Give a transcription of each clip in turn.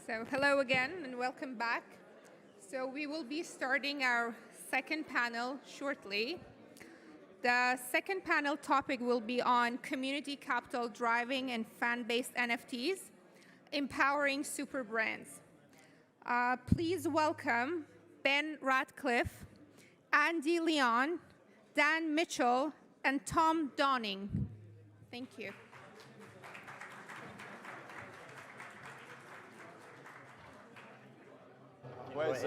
So hello again and welcome back. So we will be starting our second panel shortly. The second panel topic will be on community capital driving and fan-based NFTs, empowering super brands. Please welcome Ben Ratcliffe, Andy Leon, Dan Mitchell, and Tom Downing. Thank you. Where's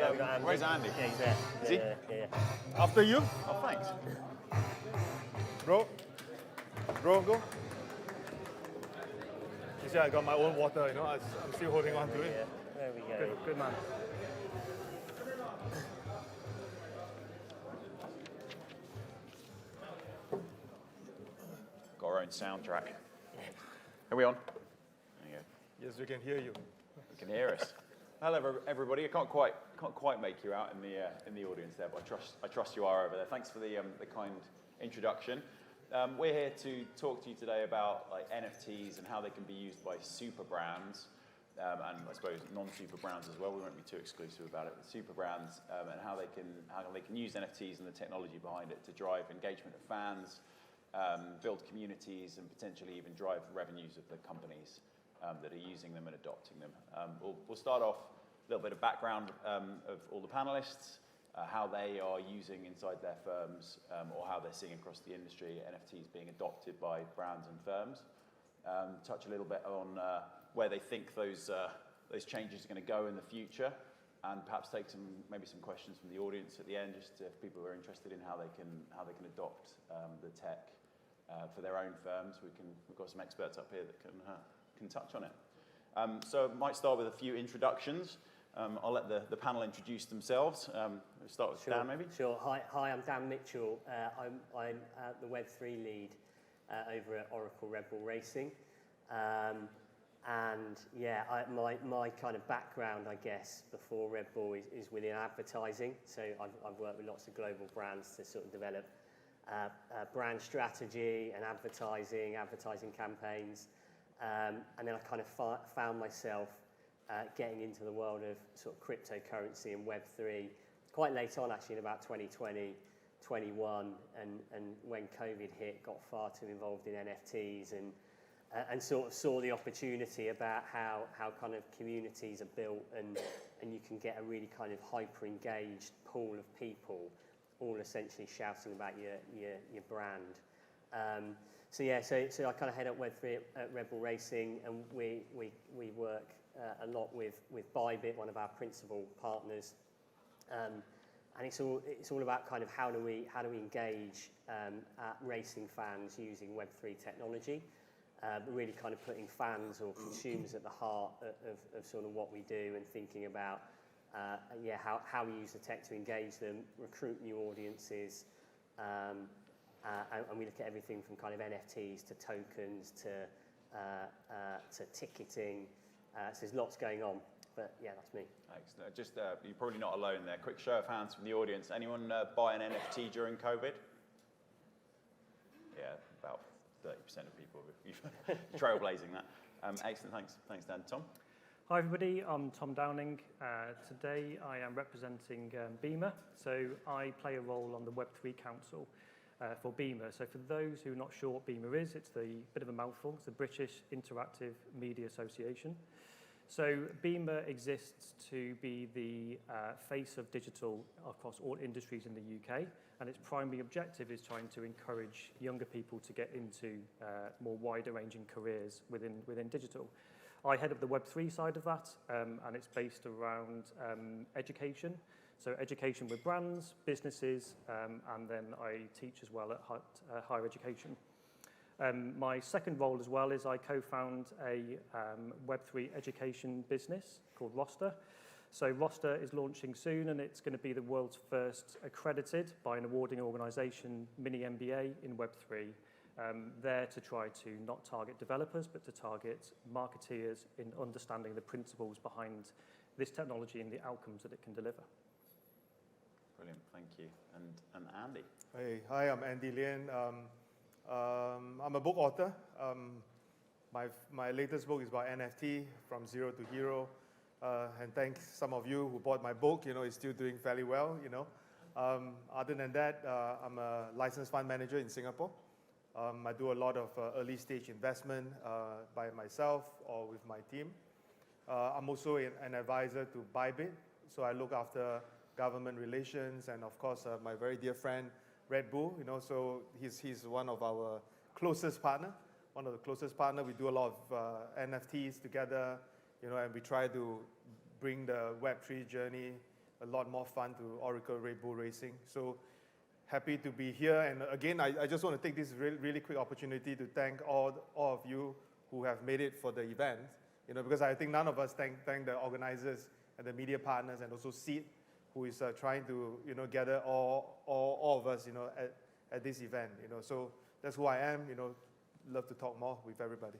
Andy? Yeah, he's there. Is he? Yeah. After you? Oh, thanks. Bro, go. You see, I got my own water, I'm still holding on to it. Yeah, there we go. Good man. Got our own soundtrack. Are we on? There you go. Yes, we can hear you. You can hear us. Hello, everybody. I can't quite make you out in the audience there, but I trust you are over there. Thanks for the kind introduction. We're here to talk to you today about NFTs and how they can be used by super brands, and I suppose non-super brands as well. We won't be too exclusive about it, but super brands and how they can use NFTs and the technology behind it to drive engagement of fans, build communities, and potentially even drive revenues of the companies that are using them and adopting them. We'll start off a little bit of background of all the panelists, how they are using inside their firms, or how they're seeing across the industry NFTs being adopted by brands and firms. Touch a little bit on where they think those changes are going to go in the future, and perhaps take maybe some questions from the audience at the end, just if people are interested in how they can adopt the tech for their own firms. We've got some experts up here that can touch on it. So I might start with a few introductions. I'll let the panel introduce themselves. We'll start with Dan, maybe. Sure. Hi, I'm Dan Mitchell. I'm the Web3 lead over at Oracle Red Bull Racing. And yeah, my kind of background, I guess, before Red Bull is within advertising. So I've worked with lots of global brands to sort of develop brand strategy and advertising campaigns. And then I kind of found myself getting into the world of sort of cryptocurrency and Web3 quite late on, actually, in about 2020, 21, and when COVID hit, got far too involved in NFTs and sort of saw the opportunity about how kind of communities are built and you can get a really kind of hyper engaged pool of people all essentially shouting about your brand. So I kind of head up Web3 at Red Bull Racing, and we work a lot with Bybit, one of our principal partners, and it's all about kind of how do we engage racing fans using Web3 technology, but really kind of putting fans or consumers at the heart of sort of what we do, and thinking about how we use the tech to engage them, recruit new audiences. And we look at everything from kind of NFTs to tokens to ticketing. So there's lots going on, but yeah, that's me. Excellent. Just you're probably not alone there. Quick show of hands from the audience. Anyone buy an NFT during COVID? Yeah, about 30% of people. Trailblazing that. Excellent. Thanks, Dan. Tom. Hi everybody, I'm Tom Downing. Today I am representing Beamer. So I play a role on the Web3 Council for Beamer. So for those who are not sure what Beamer is, it's the bit of a mouthful. It's the British Interactive Media Association. So Beamer exists to be the face of digital across all industries in the UK, and its primary objective is trying to encourage younger people to get into more wider-ranging careers within digital. I head up the Web3 side of that, and it's based around education. So education with brands, businesses, and then I teach as well at higher education. My second role as well is I co-found a Web3 education business called Roster. So Roster is launching soon, and it's going to be the world's first accredited by an awarding organisation mini MBA in Web3. There to try to not target developers, but to target marketeers in understanding the principles behind this technology and the outcomes that it can deliver. Brilliant, thank you. And Andy. Hey, hi, I'm Andy Lian. I'm a book author. My latest book is about NFT, From Zero to Hero. and thank some of you who bought my book. It's still doing fairly well. Other than that, I'm a licensed fund manager in Singapore. I do a lot of early stage investment by myself or with my team. I'm also an advisor to Bybit, so I look after government relations and of course my very dear friend Red Bull. So he's one of our closest partner. One of the closest partner. We do a lot of NFTs together, and we try to bring the Web3 journey a lot more fun to Oracle Red Bull Racing. So happy to be here. And again, I just want to take this really quick opportunity to thank all of you who have made it for the event. Because I think none of us thank the organizers and the media partners, and also Seed, who is trying to gather all of us at this event. So that's who I am. Love to talk more with everybody.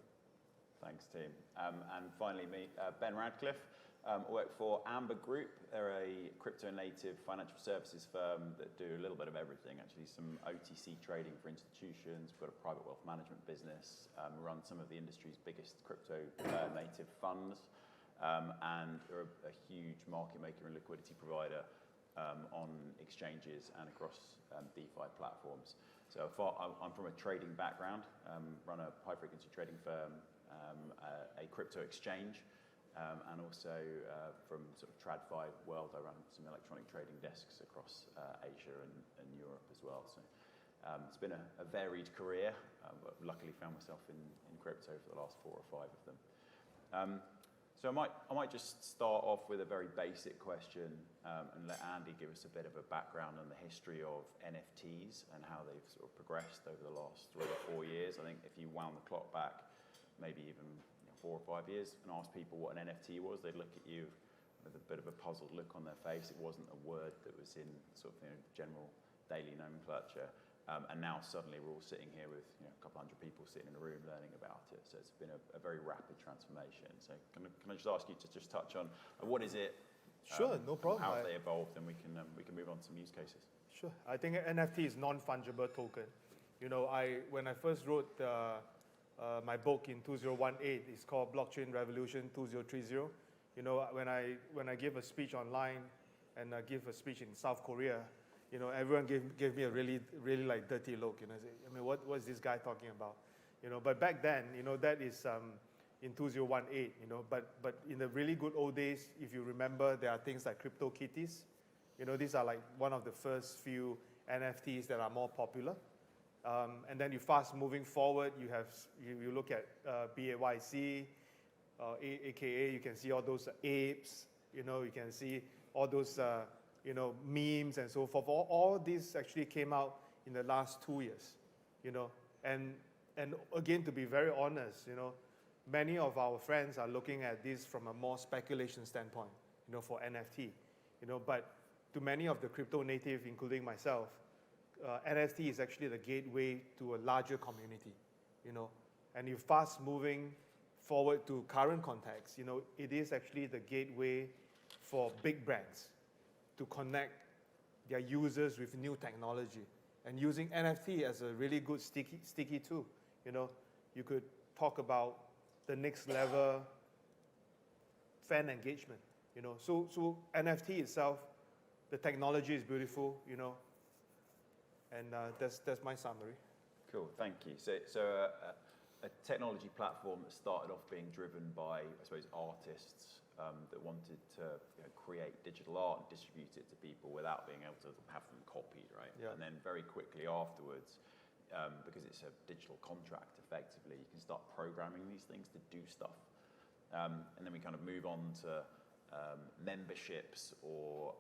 Thanks, team. And finally, me, Ben Radcliffe. I work for Amber Group. They're a crypto-native financial services firm that do a little bit of everything, actually. Some OTC trading for institutions. We've got a private wealth management business. We run some of the industry's biggest crypto-native funds. And are a huge market maker and liquidity provider on exchanges and across DeFi platforms. So I'm from a trading background, run a high-frequency trading firm, a crypto exchange, and also from sort of TradFi world, I run some electronic trading desks across Asia and Europe as well. So it's been a varied career, but luckily found myself in crypto for the last 4 or 5 of them. So I might just start off with a very basic question and let Andy give us a bit of a background on the history of NFTs and how they've sort of progressed over the last 3 or 4 years. I think if you wound the clock back, maybe even 4 or 5 years, and asked people what an NFT was, they'd look at you with a bit of a puzzled look on their face. It wasn't a word that was in sort of general daily nomenclature. And now suddenly we're all sitting here with a couple hundred people sitting in a room learning about it. So it's been a very rapid transformation. So can I just ask you to just touch on what is it? Sure, no problem. How have they evolved, and we can move on to some use cases. Sure. I think NFT is non-fungible token. When I first wrote my book in 2018, it's called Blockchain Revolution 2030. When I give a speech online and I give a speech in South Korea, everyone gave me a really like dirty look. I mean, what's this guy talking about? But back then, that is in 2018. But in the really good old days, if you remember, there are things like crypto kitties. These are like one of the first few NFTs that are more popular. And then you fast moving forward, you look at BAYC, AKA, you can see all those apes. You can see all those. Memes and so forth. All these actually came out in the last 2 years, And again, to be very honest, many of our friends are looking at this from a more speculation standpoint, for NFT, But to many of the crypto native, including myself, NFT is actually the gateway to a larger community, And you fast moving forward to current context, it is actually the gateway for big brands to connect their users with new technology, and using NFT as a really good sticky tool. You could talk about the next level fan engagement. So NFT itself, the technology is beautiful. And that's my summary. Cool, thank you. So a technology platform that started off being driven by, I suppose, artists that wanted to create digital art and distribute it to people without being able to have them copied, right? Yeah. And then very quickly afterwards, because it's a digital contract effectively, you can start programming these things to do stuff. And then we kind of move on to memberships or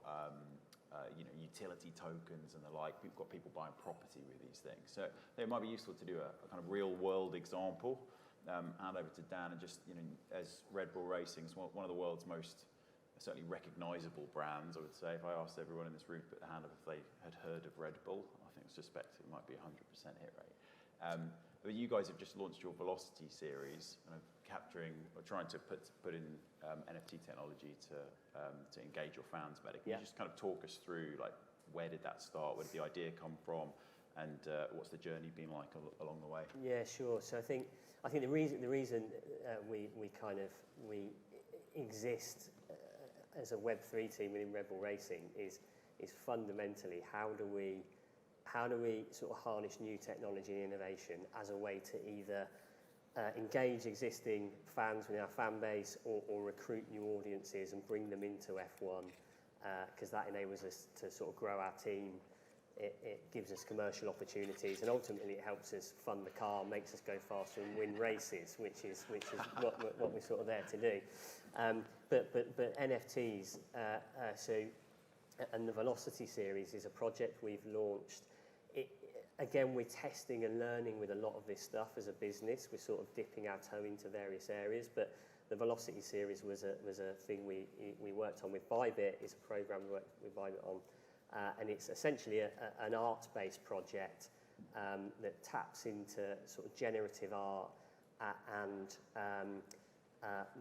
utility tokens and the like. We've got people buying property with these things. So it might be useful to do a kind of real world example. Hand over to Dan, and just, as Red Bull Racing is one of the world's most certainly recognizable brands, I would say. If I asked everyone in this room to put their hand up if they had heard of Red Bull, I suspect it might be 100% hit rate. But you guys have just launched your Velocity series, capturing or trying to put in NFT technology to engage your fans better. Can you just kind of talk us through, like, where did that start? Where did the idea come from? And what's the journey been like along the way? Yeah, sure. So I think the reason we exist as a Web3 team within Red Bull Racing is fundamentally how do we sort of harness new technology and innovation as a way to either engage existing fans within our fan base or recruit new audiences and bring them into F1, because that enables us to sort of grow our team. It gives us commercial opportunities, and ultimately it helps us fund the car, makes us go faster and win races, which is what we're sort of there to do. But NFTs, and the Velocity series is a project we've launched. Again, we're testing and learning with a lot of this stuff as a business. We're sort of dipping our toe into various areas, but the Velocity series was a thing we worked on with Bybit. It's a program we worked with Bybit on, and it's essentially an art-based project that taps into sort of generative art and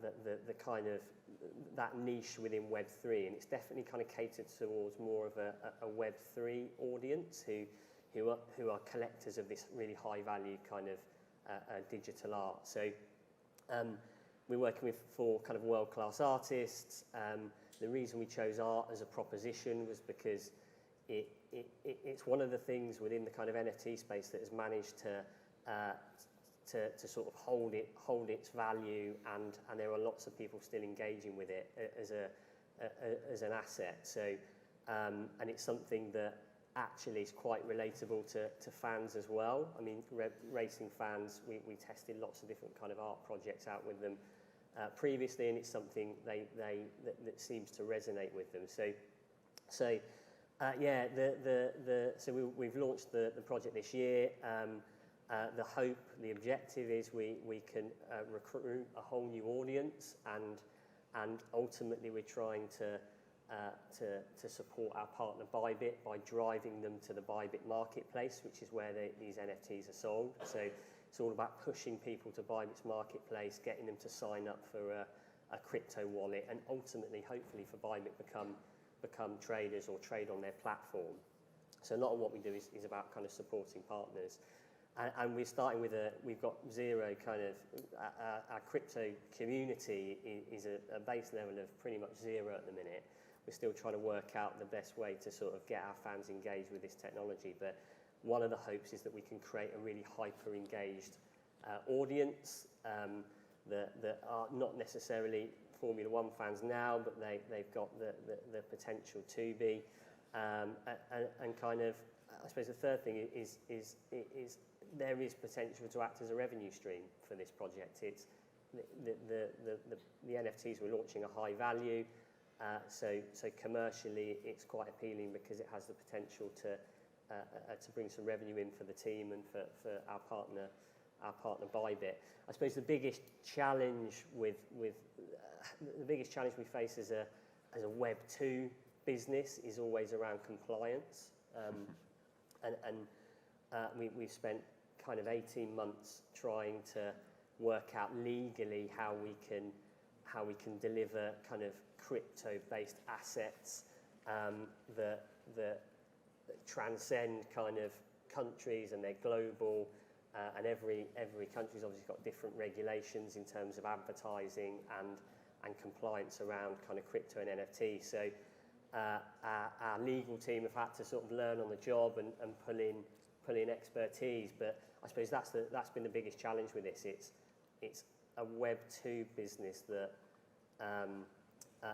the kind of that niche within Web3, and it's definitely kind of catered towards more of a Web3 audience who are collectors of this really high value kind of digital art. So we're working with 4 kind of world-class artists. The reason we chose art as a proposition was because it's one of the things within the kind of NFT space that has managed to sort of hold its value, and there are lots of people still engaging with it as an asset. So and it's something that actually is quite relatable to fans as well. I mean, racing fans, we tested lots of different kind of art projects out with them previously, and it's something that seems to resonate with them. So yeah, so we've launched the project this year. The hope, the objective is we can recruit a whole new audience, and ultimately we're trying to support our partner Bybit by driving them to the Bybit marketplace, which is where these NFTs are sold. So it's all about pushing people to Bybit's marketplace, getting them to sign up for a crypto wallet, and ultimately, hopefully, for Bybit become traders or trade on their platform. So a lot of what we do is about kind of supporting partners. And we're starting with we've got zero kind of, our crypto community is a base level of pretty much zero at the minute. We're still trying to work out the best way to sort of get our fans engaged with this technology. But one of the hopes is that we can create a really hyper-engaged audience that are not necessarily Formula One fans now, but they've got the potential to be. And kind of, I suppose the third thing is there is potential to act as a revenue stream for this project. It's the NFTs we're launching are high value, so commercially it's quite appealing because it has the potential to bring some revenue in for the team and for our partner Bybit. I suppose the biggest challenge the biggest challenge we face as a Web2 business is always around compliance, and we've spent kind of 18 months trying to work out legally how we can deliver kind of crypto-based assets that transcend kind of countries, and they're global, and every country's obviously got different regulations in terms of advertising and compliance around kind of crypto and NFT. So our legal team have had to sort of learn on the job and pull in expertise, but I suppose that's been the biggest challenge with this. It's a Web2 business that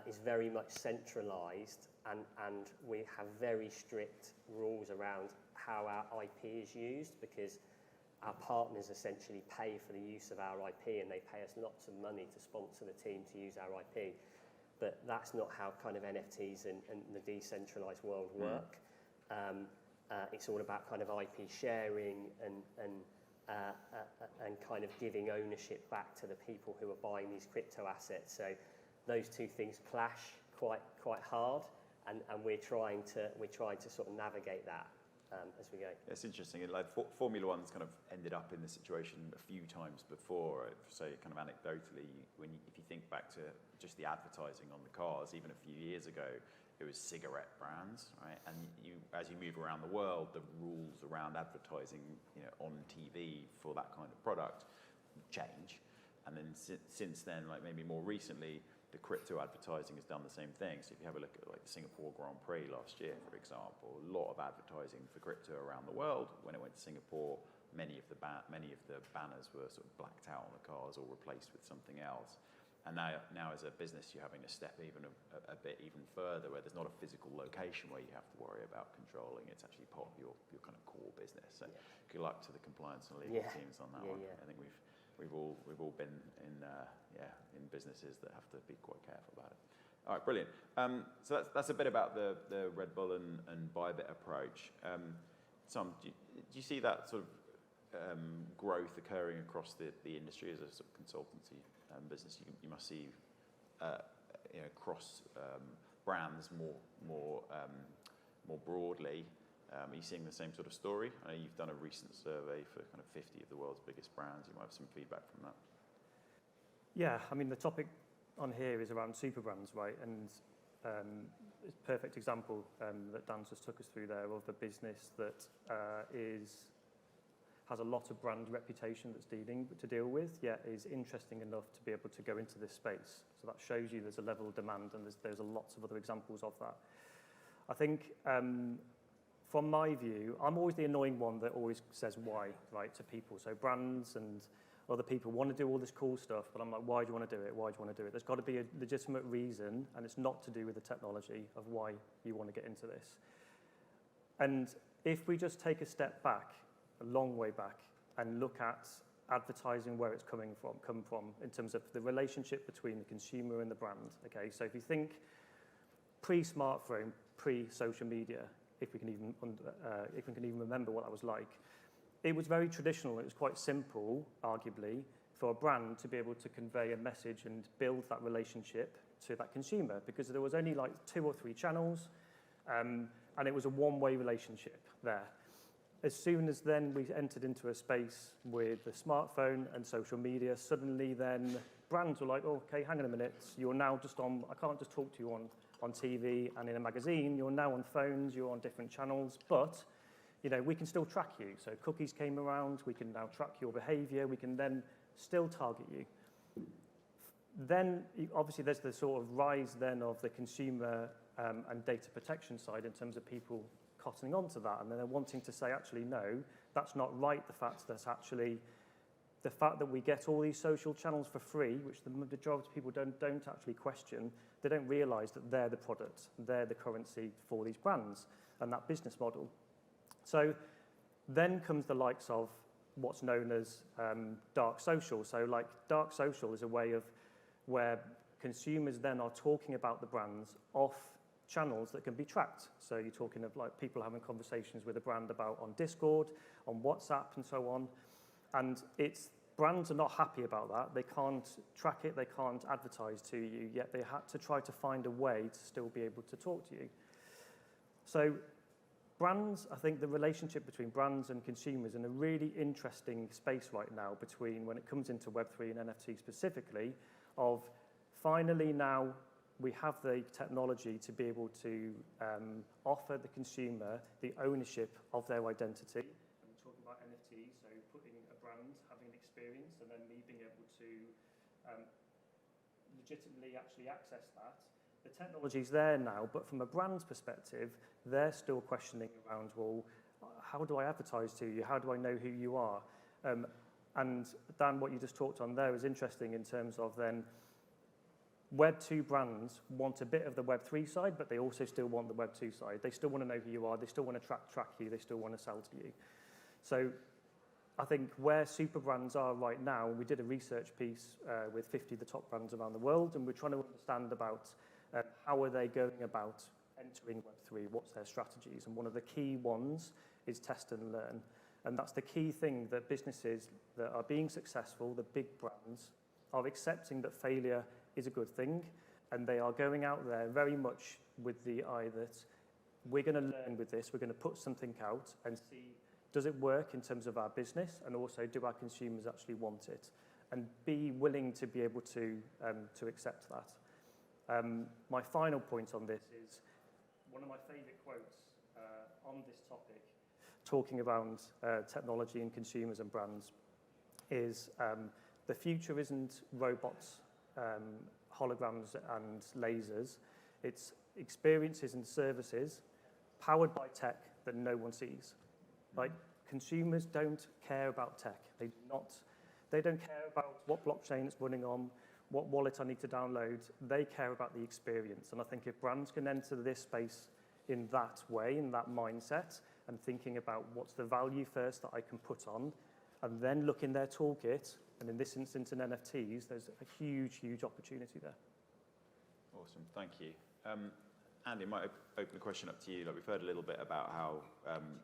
is very much centralised, and we have very strict rules around how our IP is used, because our partners essentially pay for the use of our IP, and they pay us lots of money to sponsor the team to use our IP. But that's not how kind of NFTs and the decentralised world work. It's all about kind of IP sharing and kind of giving ownership back to the people who are buying these crypto assets. So those two things clash quite hard, and we're trying to sort of navigate that as we go. It's interesting. Like Formula One's kind of ended up in this situation a few times before. Say, kind of anecdotally, if you think back to just the advertising on the cars, even a few years ago, it was cigarette brands, right? And as you move around the world, the rules around advertising, on TV for that kind of product change. And then since then, like maybe more recently, the crypto advertising has done the same thing. So if you have a look at like the Singapore Grand Prix last year, for example, a lot of advertising for crypto around the world. When it went to Singapore, many of the banners were sort of blacked out on the cars or replaced with something else. And now as a business, you're having to step even a bit even further, where there's not a physical location where you have to worry about controlling. It's actually part of your kind of core business. So good luck to the compliance and legal teams on that one. I think we've all been in businesses that have to be quite careful about it. All right, brilliant. So that's a bit about the Red Bull and Bybit approach. Tom, do you see that sort of growth occurring across the industry as a sort of consultancy business? You must see cross brands more broadly. Are you seeing the same sort of story? I know you've done a recent survey for kind of 50 of the world's biggest brands. You might have some feedback from that. Yeah, I mean, the topic on here is around super brands, right? And it's a perfect example that Dan just took us through there of a business that has a lot of brand reputation that's to deal with, yet is interesting enough to be able to go into this space. So that shows you there's a level of demand, and there's lots of other examples of that. I think from my view, I'm always the annoying one that always says why, right, to people. So brands and other people want to do all this cool stuff, but I'm like, why do you want to do it? Why do you want to do it? There's got to be a legitimate reason, and it's not to do with the technology of why you want to get into this. And if we just take a step back, a long way back, and look at advertising, where it's come from in terms of the relationship between the consumer and the brand. Okay, so if you think pre-smartphone, pre-social media, if we can even remember what that was like, it was very traditional. It was quite simple, arguably, for a brand to be able to convey a message and build that relationship to that consumer, because there was only like 2 or 3 channels, and it was a one-way relationship there. As soon as then we entered into a space with the smartphone and social media, suddenly then brands were like, oh, okay, hang on a minute, you're now just on, I can't just talk to you on TV and in a magazine, you're now on phones, you're on different channels, but we can still track you. So cookies came around, we can now track your behavior, we can then still target you. Then, obviously, there's the sort of rise then of the consumer and data protection side in terms of people cottoning onto that, and then they're wanting to say, actually, no, that's not right. The fact that we get all these social channels for free, which the majority of people don't actually question, they don't realise that they're the product, they're the currency for these brands and that business model. So then comes the likes of what's known as dark social. So like dark social is a way of where consumers then are talking about the brands off channels that can be tracked. So you're talking of like people having conversations with a brand about on Discord, on WhatsApp, and so on. And brands are not happy about that. They can't track it, they can't advertise to you, yet they had to try to find a way to still be able to talk to you. So brands, I think the relationship between brands and consumers in a really interesting space right now between when it comes into Web3 and NFT specifically, of finally now we have the technology to be able to offer the consumer the ownership of their identity. And we're talking about NFTs, so putting a brand, having an experience, and then me being able to legitimately actually access that. The technology's there now, but from a brand's perspective, they're still questioning around, well, how do I advertise to you? How do I know who you are? And Dan, what you just talked on there is interesting in terms of then Web2 brands want a bit of the Web3 side, but they also still want the Web2 side. They still want to know who you are. They still want to track you. They still want to sell to you. So I think where super brands are right now, we did a research piece with 50 of the top brands around the world, and we're trying to understand about how are they going about entering Web3, what's their strategies, and one of the key ones is test and learn. And that's the key thing that businesses that are being successful, the big brands, are accepting that failure is a good thing, and they are going out there very much with the eye that we're going to learn with this, we're going to put something out and see, does it work in terms of our business, and also do our consumers actually want it, and be willing to be able to accept that. My final point on this is one of my favorite quotes on this topic, talking around technology and consumers and brands, is The future isn't robots, holograms and lasers. It's experiences and services powered by tech that no one sees. Like, consumers don't care about tech. They don't care about what blockchain it's running on, what wallet I need to download. They care about the experience. And I think if brands can enter this space in that way, in that mindset, and thinking about what's the value first that I can put on, and then look in their toolkit, and in this instance in NFTs, there's a huge, huge opportunity there. Awesome, thank you. Andy, I might open the question up to you. Like, we've heard a little bit about how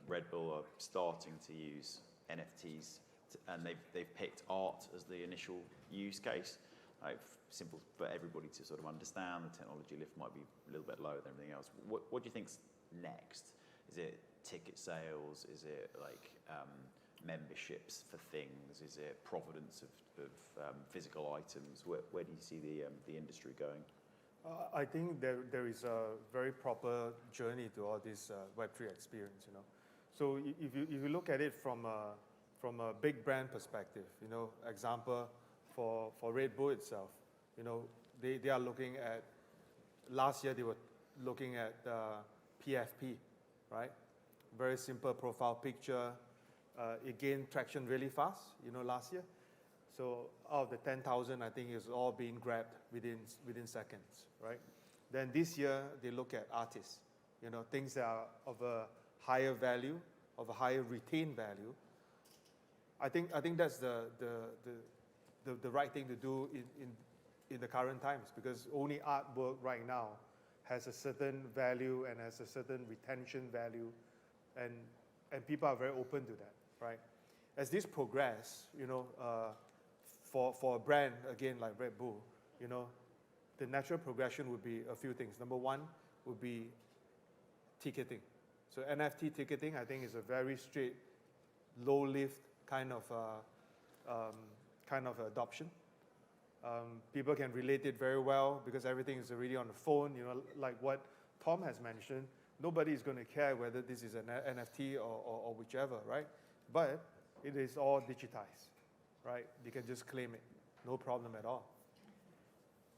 Red Bull are starting to use NFTs, and they've picked art as the initial use case. Like, simple for everybody to sort of understand. The technology lift might be a little bit lower than everything else. What do you think's next? Is it ticket sales? Is it like memberships for things? Is it provenance of physical items? Where do you see the industry going? I think there is a very proper journey to all this Web3 experience, you know. So if you look at it from a big brand perspective, you know, example for Red Bull itself, you know, they are looking at, last year they were looking at PFP, right? Very simple profile picture. It gained traction really fast, you know, last year. So out of the 10,000, I think it's all being grabbed within seconds, right? Then this year, they look at artists, you know, things that are of a higher value, of a higher retained value. I think that's the right thing to do in the current times, because only artwork right now has a certain value and has a certain retention value, and people are very open to that, right? As this progress, you know, for a brand, again, like Red Bull, you know, the natural progression would be a few things. Number one would be ticketing. So NFT ticketing, I think, is a very straight, low-lift kind of adoption. People can relate it very well because everything is already on the phone. You know, like what Tom has mentioned, nobody is going to care whether this is an NFT or whichever, right? But it is all digitized, right? You can just claim it, no problem at all.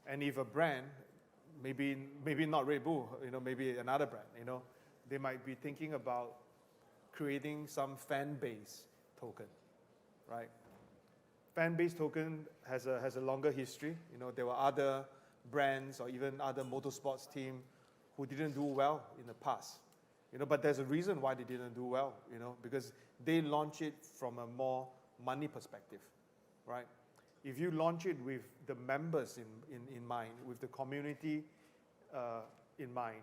And if a brand, maybe not Red Bull, you know, maybe another brand, you know, they might be thinking about creating some fan base token, right? Fan base token has a longer history. You know, there were other brands or even other motorsports team who didn't do well in the past. You know, but there's a reason why they didn't do well, you know, because they launch it from a more money perspective, right? If you launch it with the members in mind, with the community in mind,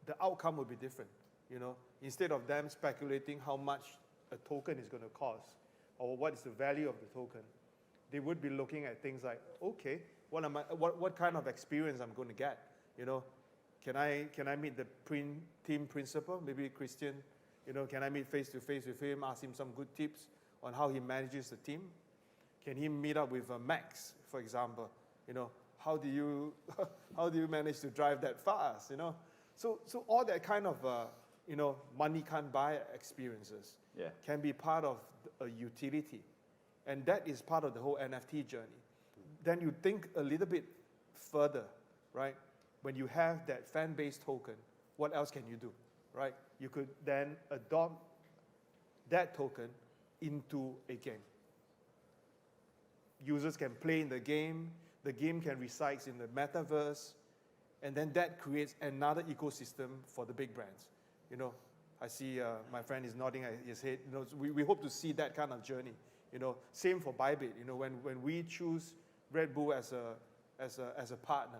the outcome will be different, you know. Instead of them speculating how much a token is going to cost or what is the value of the token, they would be looking at things like, okay, what kind of experience I'm going to get, you know? Can I meet the team principal, maybe Christian, you know, can I meet face-to-face with him, ask him some good tips on how he manages the team? Can he meet up with Max, for example? You know, how do you manage to drive that fast, you know? So all that kind of, you know, money can't buy experiences can be part of a utility. And that is part of the whole NFT journey. Then you think a little bit further, right? When you have that fan-based token, what else can you do, right? You could then adopt that token into a game. Users can play in the game can reside in the metaverse, and then that creates another ecosystem for the big brands. You know, I see my friend is nodding his head. You know, we hope to see that kind of journey. You know, same for Bybit. You know, when we choose Red Bull as a partner,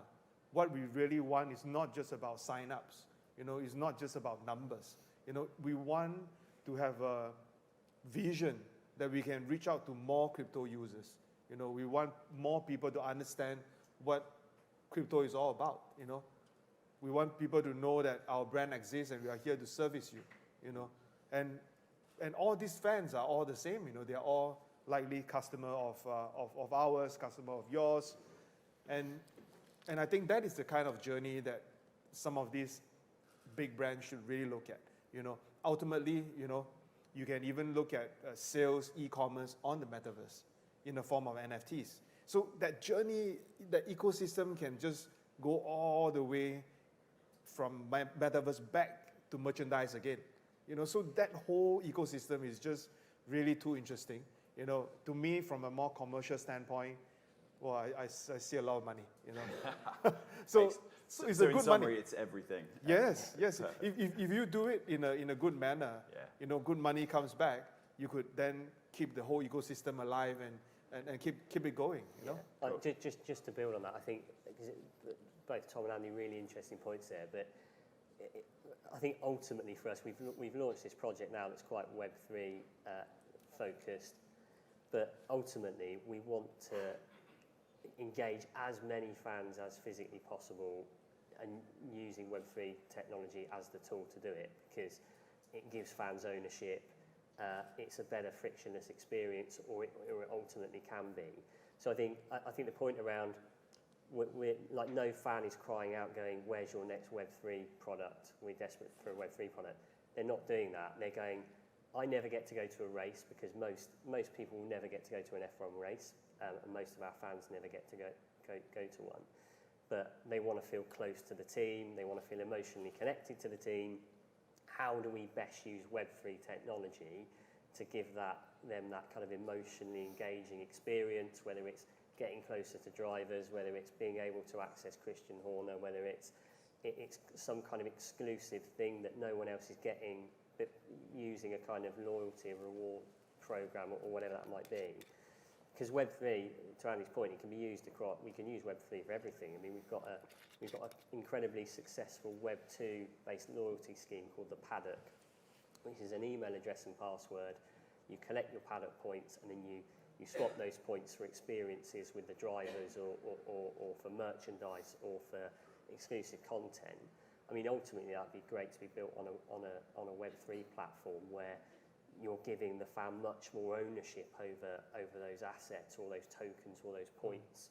what we really want is not just about sign-ups. You know, it's not just about numbers. You know, we want to have a vision that we can reach out to more crypto users. You know, we want more people to understand what crypto is all about, you know. We want people to know that our brand exists and we are here to service you, you know. And all these fans are all the same, you know. They are all likely customer of ours, customer of yours. And I think that is the kind of journey that some of these big brands should really look at, you know. Ultimately, you know, you can even look at sales, e-commerce on the metaverse. in the form of NFTs. So that journey, that ecosystem can just go all the way from metaverse back to merchandise again. So that whole ecosystem is just really too interesting. To me, from a more commercial standpoint, well, I see a lot of money. So it's a good in summary, money. it's everything. Yes. If you do it in a good manner, good money comes back. You could then keep the whole ecosystem alive and keep it going. Just to build on that, I think both Tom and Andy really interesting points there. But I think ultimately for us, we've launched this project now that's quite Web3 focused. But ultimately, we want to engage as many fans as physically possible, and using Web3 technology as the tool to do it, because it gives fans ownership. It's a better frictionless experience, or it ultimately can be. So I think the point around we're like, no fan is crying out going, "Where's your next Web3 product? We're desperate for a Web3 product." They're not doing that. They're going, "I never get to go to a race," because most people will never get to go to an F1 race, and most of our fans never get to go to one. But they want to feel close to the team. They want to feel emotionally connected to the team. How do we best use Web3 technology to give them that kind of emotionally engaging experience, whether it's getting closer to drivers, whether it's being able to access Christian Horner, whether it's some kind of exclusive thing that no one else is getting, but using a kind of loyalty reward program or whatever that might be. Because Web3, to Andy's point, it can be used across. We can use Web3 for everything. I mean, we've got an incredibly successful Web2 based loyalty scheme called the Paddock, which is an email address and password. You collect your Paddock points, and then you swap those points for experiences with the drivers, or for merchandise, or for exclusive content. I mean, ultimately, that'd be great to be built on a Web3 platform where you're giving the fan much more ownership over those assets, or those tokens, or those points,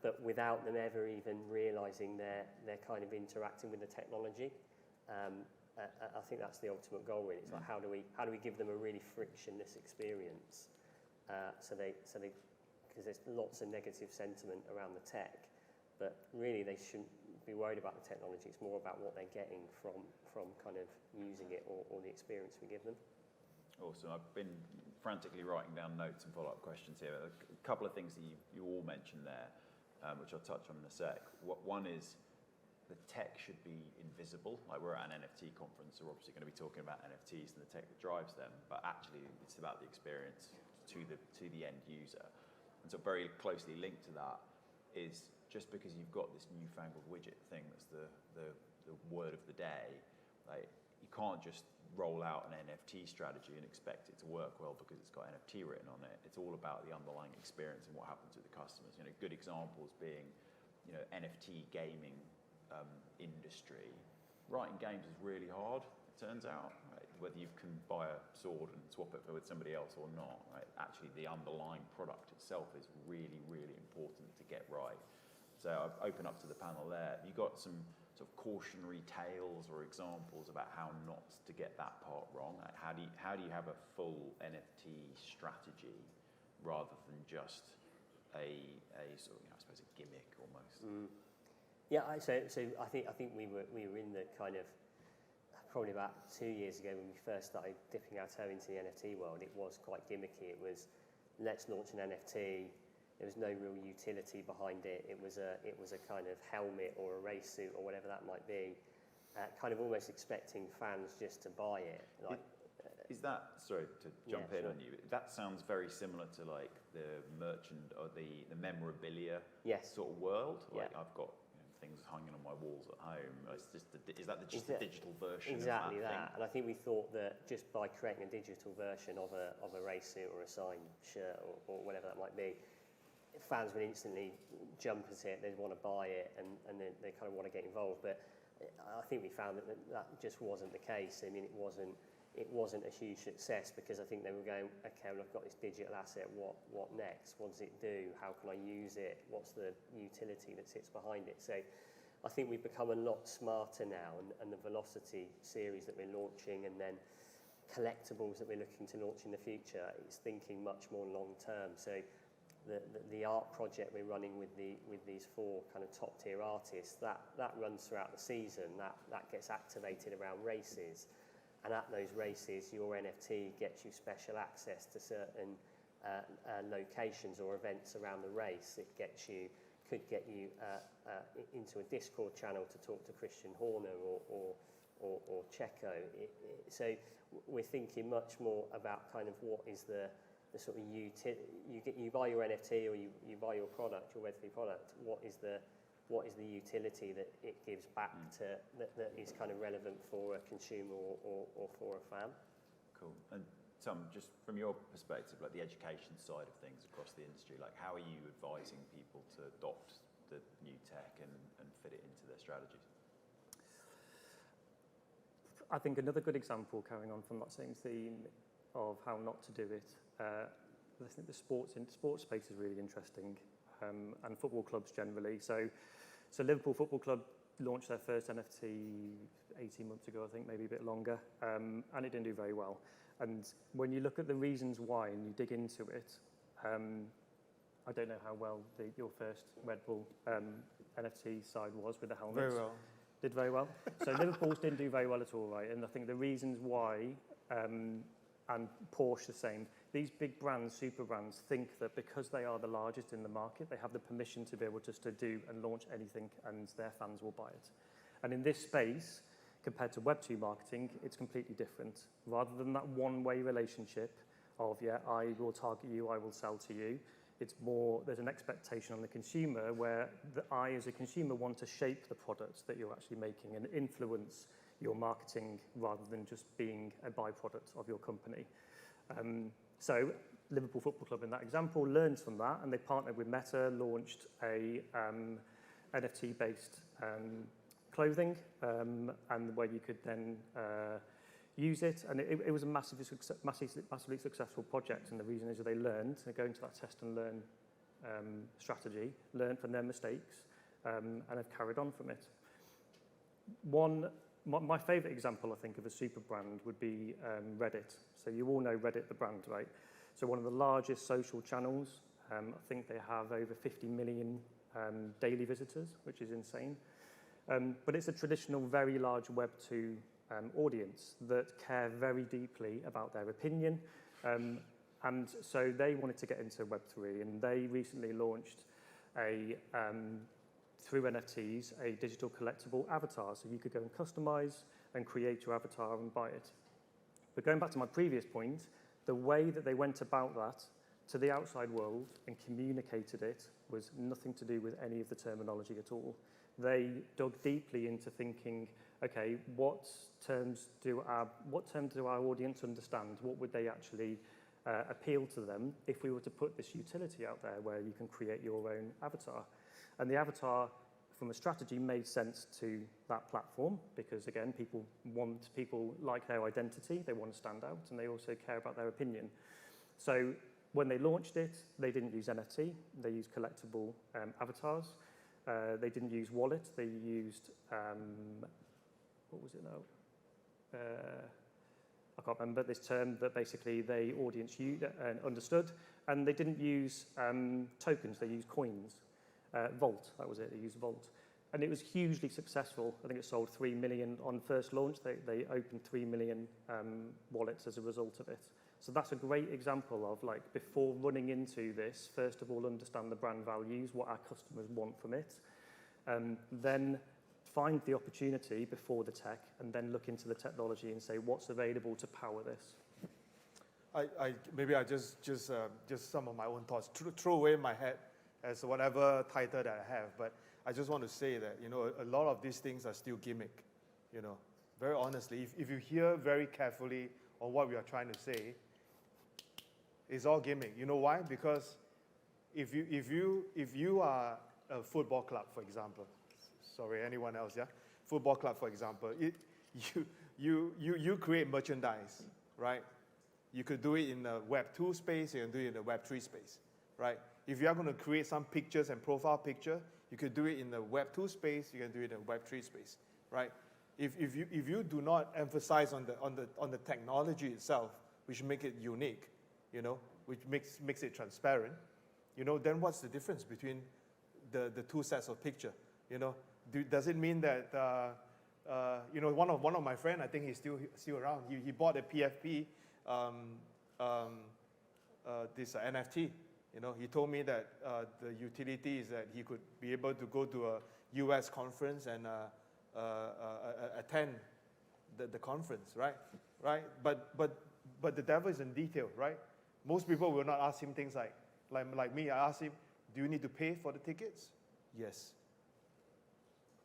but without them ever even realising they're kind of interacting with the technology. I think that's the ultimate goal, really. It's like, how do we give them a really frictionless experience, so because there's lots of negative sentiment around the tech, but really they shouldn't be worried about the technology. It's more about what they're getting from kind of using it, or the experience we give them. Awesome. I've been frantically writing down notes and follow-up questions here. A couple of things that you all mentioned there, which I'll touch on in a sec. One is the tech should be invisible. Like, we're at an NFT conference, so we're obviously going to be talking about NFTs and the tech that drives them, but actually it's about the experience to the end user. And so very closely linked to that is, just because you've got this newfangled widget thing that's the word of the day, like, you can't just roll out an NFT strategy and expect it to work well because it's got NFT written on it. It's all about the underlying experience and what happens with the customers. Good examples being, NFT gaming industry. Writing games is really hard, it turns out, right? Whether you can buy a sword and swap it with somebody else or not, right? Actually, the underlying product itself is really, really important to get right. So I've opened up to the panel there. Have you got some sort of cautionary tales or examples about how not to get that part wrong? Like, how do you have a full NFT strategy rather than just a sort of, I suppose, a gimmick almost? Yeah, so I think we were in the kind of, probably about 2 years ago when we first started dipping our toe into the NFT world. It was quite gimmicky. It was, let's launch an NFT. There was no real utility behind it. It was a kind of helmet or a race suit or whatever that might be, kind of almost expecting fans just to buy it. Like, is that, sorry to jump in sure. on you, that sounds very similar to like the merchant or the memorabilia sort of world. Like, I've got things hanging on my walls at home. It's just is that just the digital version exactly of that thing? And I think we thought that just by creating a digital version of a race suit or a signed shirt or whatever that might be, fans would instantly jump at it. They'd want to buy it, and they kind of want to get involved. But I think we found that just wasn't the case. I mean, it wasn't a huge success, because I think they were going, okay, well, I've got this digital asset. What next? What does it do? How can I use it? What's the utility that sits behind it? So I think we've become a lot smarter now, and the Velocity series that we're launching, and then collectibles that we're looking to launch in the future, it's thinking much more long term. So the art project we're running with these 4 kind of top tier artists, that runs throughout the season. That gets activated around races, and at those races, your NFT gets you special access to certain locations or events around the race. It could get you into a Discord channel to talk to Christian Horner or Checo. So we're thinking much more about kind of what is the sort of you buy your NFT or you buy your product, your Web3 product. What is the utility that it gives back to that is kind of relevant for a consumer or for a fan? Cool. And Tom, just from your perspective, like the education side of things across the industry, like how are you advising people to adopt the new tech and fit it into their strategies? I think another good example, carrying on from that same theme of how not to do it, I think the sports space is really interesting, and football clubs generally. So Liverpool Football Club launched their first NFT 18 months ago, I think, maybe a bit longer, and it didn't do very well. And when you look at the reasons why and you dig into it, I don't know how well your first Red Bull NFT side was with the helmets. Very well. Did very well. So Liverpool's didn't do very well at all, right? And I think the reasons why, and Porsche the same, these big brands, super brands, think that because they are the largest in the market, they have the permission to be able just to do and launch anything and their fans will buy it. And in this space, compared to Web2 marketing, it's completely different. Rather than that one-way relationship of, yeah, I will target you, I will sell to you, it's more, there's an expectation on the consumer where I, as a consumer, want to shape the products that you're actually making and influence your marketing rather than just being a byproduct of your company. So Liverpool Football Club, in that example, learned from that, and they partnered with Meta, launched a NFT-based clothing, and where you could then use it, and it was a massively successful project. And the reason is that they learned, they go into that test and learn strategy, learned from their mistakes, and have carried on from it. My favourite example, I think, of a super brand would be Reddit. So you all know Reddit, the brand, right? So one of the largest social channels. I think they have over 50 million daily visitors, which is insane. But it's a traditional, very large Web2 audience that care very deeply about their opinion. And so they wanted to get into Web3, and they recently launched through NFTs, a digital collectible avatar. So you could go and customize and create your avatar and buy it. But going back to my previous point, the way that they went about that to the outside world and communicated it was nothing to do with any of the terminology at all. They dug deeply into thinking, okay, what terms do our audience understand? What would they actually appeal to them if we were to put this utility out there where you can create your own avatar? And the avatar, from a strategy, made sense to that platform because, again, people like their identity, they want to stand out, and they also care about their opinion. So when they launched it, they didn't use NFT, they used collectible avatars. They didn't use wallet, they used, what was it now? I can't remember this term that basically the audience understood, and they didn't use tokens, they used coins. Vault, that was it, they used Vault. And it was hugely successful. I think it sold 3 million on first launch. They opened 3 million wallets as a result of it. So that's a great example of, like, before running into this, first of all, understand the brand values, what our customers want from it, then find the opportunity before the tech, and then look into the technology and say, what's available to power this? Maybe I just some of my own thoughts, throw away my head as whatever title that I have, but I just want to say that, you know, a lot of these things are still gimmick, you know, very honestly. If you hear very carefully on what we are trying to say, it's all gimmick. You know why? Because if you are a football club, for example, sorry, anyone else, yeah? Football club, for example, you create merchandise, right? You could do it in the Web2 space, you can do it in the Web3 space, right? If you are going to create some pictures and profile picture, you could do it in the Web2 space, you can do it in the Web3 space, right? If you do not emphasize on the technology itself, which make it unique, you know, which makes it transparent, you know, then what's the difference between the two sets of picture? You know, does it mean that you know, one of my friend, I think he's still around. He bought a PFP, this NFT. You know, he told me that the utility is that he could be able to go to a US conference and attend the conference, right? Right? But the devil is in detail, right? Most people will not ask him things like me. I asked him, do you need to pay for the tickets? Yes.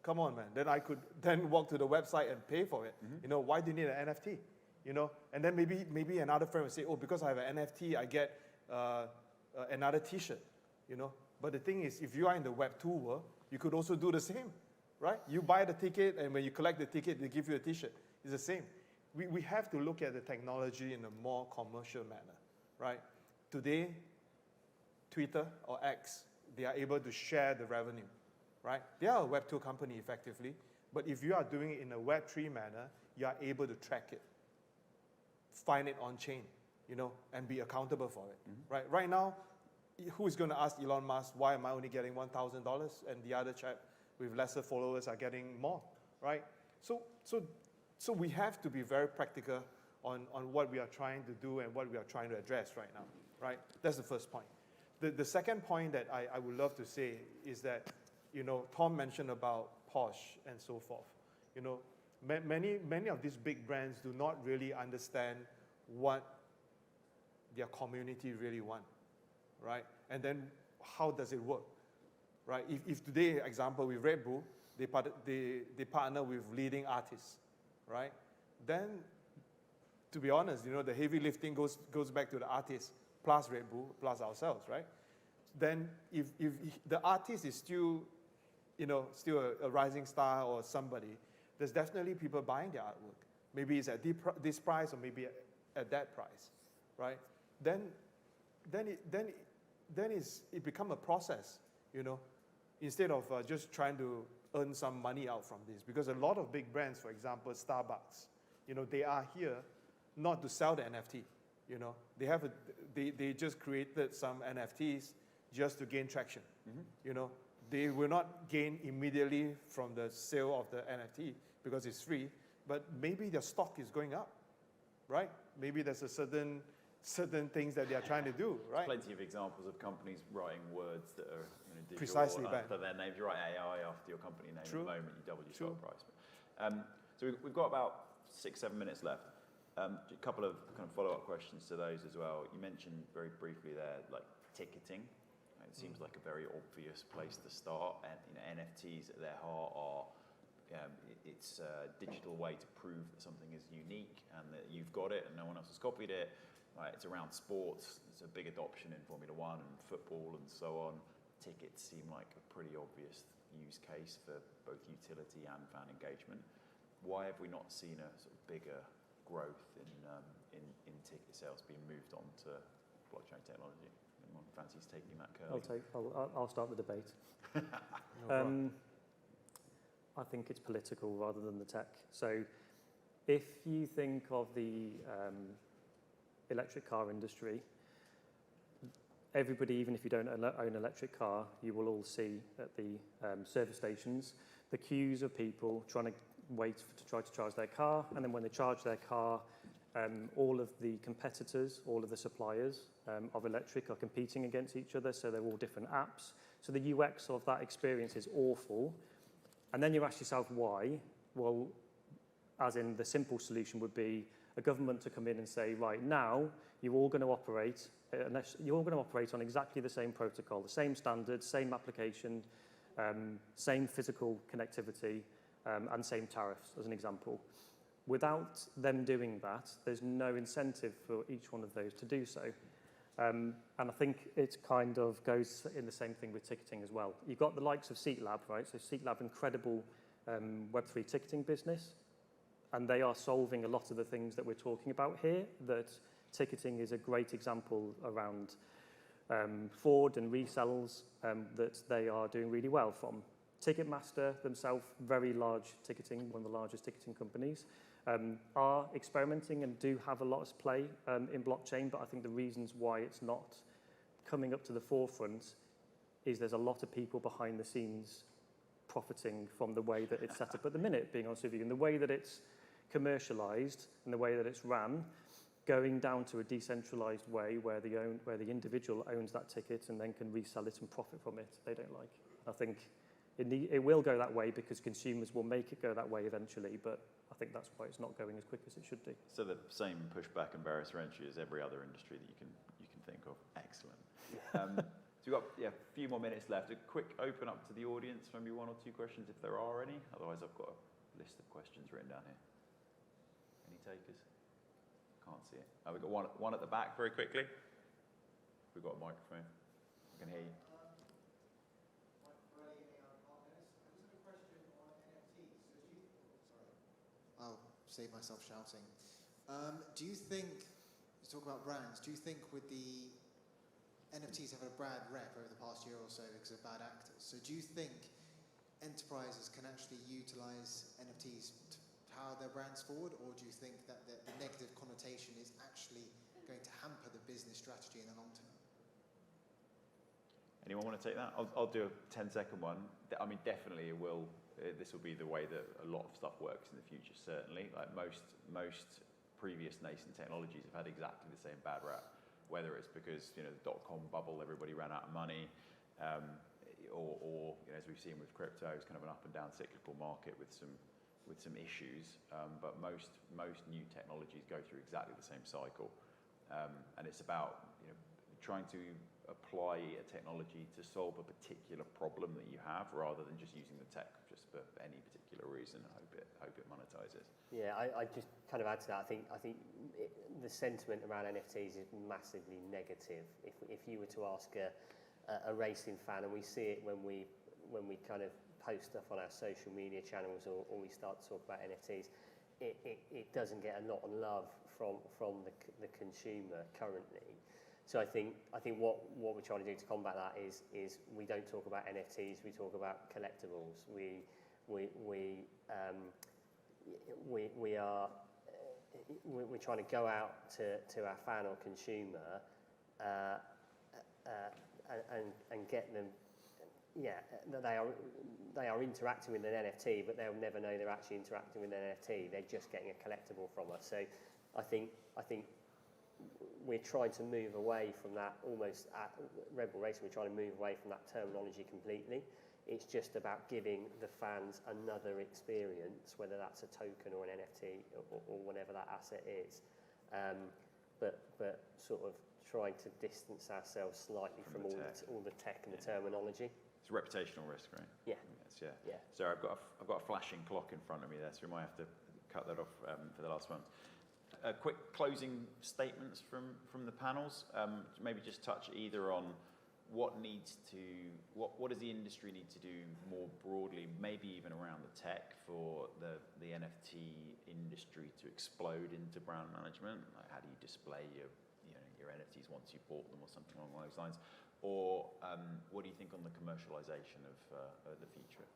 Come on, man. Then I could then walk to the website and pay for it. You know, why do you need an NFT? You know, and then maybe another friend would say, oh, because I have an NFT, I get another T-shirt. You know, but the thing is, if you are in the Web2 world, you could also do the same, right? You buy the ticket, and when you collect the ticket, they give you a T-shirt. It's the same. We have to look at the technology in a more commercial manner, right? Today, Twitter or X, they are able to share the revenue, right? They are a Web2 company effectively, but if you are doing it in a Web3 manner, you are able to track it, find it on chain, you know, and be accountable for it, right? Right now, who is going to ask Elon Musk, why am I only getting $1,000 and the other chap with lesser followers are getting more, right? So we have to be very practical on what we are trying to do and what we are trying to address right now, right? That's the first point. The second point that I would love to say is that, you know, Tom mentioned about Porsche and so forth. You know, many of these big brands do not really understand what their community really want, right? And then how does it work, right? If today, example, with Red Bull, they partner with leading artists, right? Then, to be honest, you know, the heavy lifting goes back to the artists, plus Red Bull, plus ourselves, right? Then if the artist is still, you know, still a rising star or somebody, there's definitely people buying their artwork. Maybe it's at this price or maybe at that price, right? Then it become a process, you know, instead of just trying to earn some money out from this. Because a lot of big brands, for example, Starbucks, you know, they are here not to sell the NFT, you know. They just created some NFTs just to gain traction, you know. They will not gain immediately from the sale of the NFT because it's free, but maybe their stock is going up, right? Maybe there's a certain things that they are trying to do, right? Plenty of examples of companies writing words that are, you know, digital Precisely, after their names. You write AI after your company name. True. At the moment, you double your True. stock price. So we've got about 6-7 minutes left. A couple of kind of follow-up questions to those as well. You mentioned very briefly there, like ticketing. It seems like a very obvious place to start. And you know, NFTs at their heart are it's a digital way to prove that something is unique and that you've got it and no one else has copied it. It's around sports. There's a big adoption in Formula One and football and so on. Tickets seem like a pretty obvious use case for both utility and fan engagement. Why have we not seen a sort of bigger growth in ticket sales being moved on to blockchain technology? Anyone fancies taking that curve? I'll start the debate. I think it's political rather than the tech. So if you think of the electric car industry, everybody, even if you don't own an electric car, you will all see at the service stations the queues of people trying to wait to try to charge their car, and then when they charge their car, all of the competitors, all of the suppliers of electric are competing against each other, so they're all different apps. So the UX of that experience is awful. And then you ask yourself why. Well, as in the simple solution would be a government to come in and say, right now, you're all going to operate on exactly the same protocol, the same standards, same application, same physical connectivity, and same tariffs, as an example. Without them doing that, there's no incentive for each one of those to do so. And I think it kind of goes in the same thing with ticketing as well. You've got the likes of SeatLab, right? So SeatLab, incredible Web3 ticketing business. And they are solving a lot of the things that we're talking about here, that ticketing is a great example around fraud and resells that they are doing really well from. Ticketmaster themselves, very large ticketing, one of the largest ticketing companies, are experimenting and do have a lot of play in blockchain, but I think the reasons why it's not coming up to the forefront is there's a lot of people behind the scenes profiting from the way that it's set up at the minute, being honest with you, and the way that it's commercialized and the way that it's ran, going down to a decentralized way where the individual owns that ticket and then can resell it and profit from it, they don't like. I think it will go that way because consumers will make it go that way eventually, but I think that's why it's not going as quick as it should do. So the same pushback and barriers to entry as every other industry that you can think of. Excellent. So we've got a few more minutes left. A quick open up to the audience, maybe one or two questions if there are any. Otherwise, I've got a list of questions written down here. Any takers? Can't see it. We've got one at the back very quickly. We've got a microphone. I can hear you. I'll save myself shouting. Do you think, you talk about brands, do you think with the NFTs have a bad rep over the past year or so because of bad actors? So do you think enterprises can actually utilize NFTs to power their brands forward, or do you think that the negative connotation is actually going to hamper the business strategy in the long term? Anyone want to take that? I'll do a 10-second one. I mean, definitely it will. This will be the way that a lot of stuff works in the future, certainly. Like most previous nascent technologies have had exactly the same bad rap, whether it's because, the dot-com bubble, everybody ran out of money, or as we've seen with crypto, it's kind of an up and down cyclical market with some issues. But most new technologies go through exactly the same cycle. And it's about, trying to apply a technology to solve a particular problem that you have, rather than just using the tech just for any particular reason. I hope it monetizes. Yeah, I just kind of add to that. I think the sentiment around NFTs is massively negative. If you were to ask a racing fan, and we see it when we kind of post stuff on our social media channels or we start to talk about NFTs, it doesn't get a lot of love from the consumer currently. So I think what we're trying to do to combat that is we don't talk about NFTs, we talk about collectibles. We're trying to go out to our fan or consumer and get them, that they are interacting with an NFT, but they'll never know they're actually interacting with an NFT. They're just getting a collectible from us. So I think we're trying to move away from that almost at Red Bull Racing. We're trying to move away from that terminology completely. It's just about giving the fans another experience, whether that's a token or an NFT or whatever that asset is. But sort of trying to distance ourselves slightly from all the tech and the terminology. It's a reputational risk, right? Yeah. Yes, yeah. So I've got a flashing clock in front of me there, so we might have to cut that off for the last one. Quick closing statements from the panels. Maybe just touch either on what does the industry need to do more broadly, maybe even around the tech, for the NFT industry to explode into brand management. Like, how do you display your NFTs once you've bought them, or something along those lines? Or what do you think on the commercialization of the future?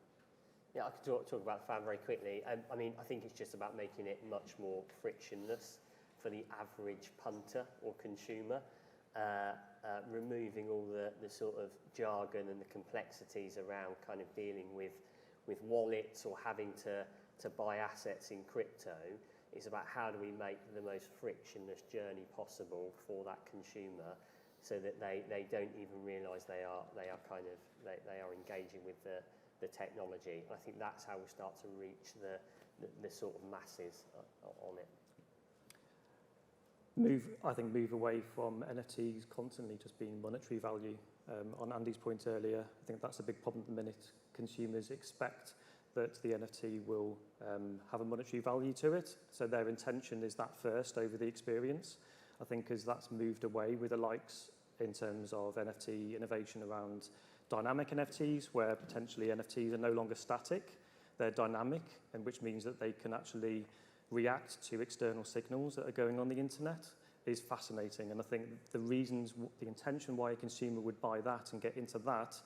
Yeah, I could talk about Fan very quickly. I mean, I think it's just about making it much more frictionless for the average punter or consumer, removing all the sort of jargon and the complexities around kind of dealing with wallets or having to buy assets in crypto. It's about how do we make the most frictionless journey possible for that consumer, so that they don't even realise they are engaging with the technology. I think that's how we start to reach the sort of masses on it. Move away from NFTs constantly just being monetary value. On Andy's point earlier, I think that's a big problem at the minute. Consumers expect that the NFT will have a monetary value to it, so their intention is that first over the experience. I think as that's moved away with the likes in terms of NFT innovation around dynamic NFTs, where potentially NFTs are no longer static, they're dynamic, and which means that they can actually react to external signals that are going on the internet, is fascinating. And I think the intention why a consumer would buy that and get into that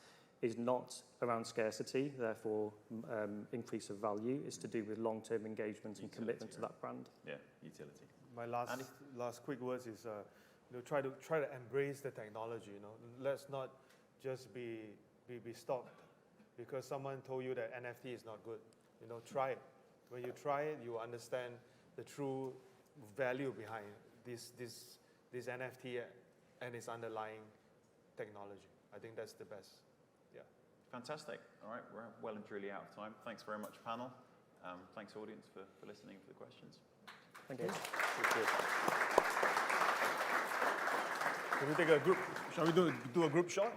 is not around scarcity, therefore increase of value. It's to do with long-term engagement and commitment to that brand. Yeah, utility. My last quick words is, try to embrace the technology. Let's not just be stopped because someone told you that NFT is not good. Try it. When you try it, you understand the true value behind this NFT and its underlying technology. I think that's the best. Yeah. Fantastic. All right, we're well and truly out of time. Thanks very much, panel. Thanks, audience, for listening and for the questions. Thank you. Can we take a group? Shall we do a group shot?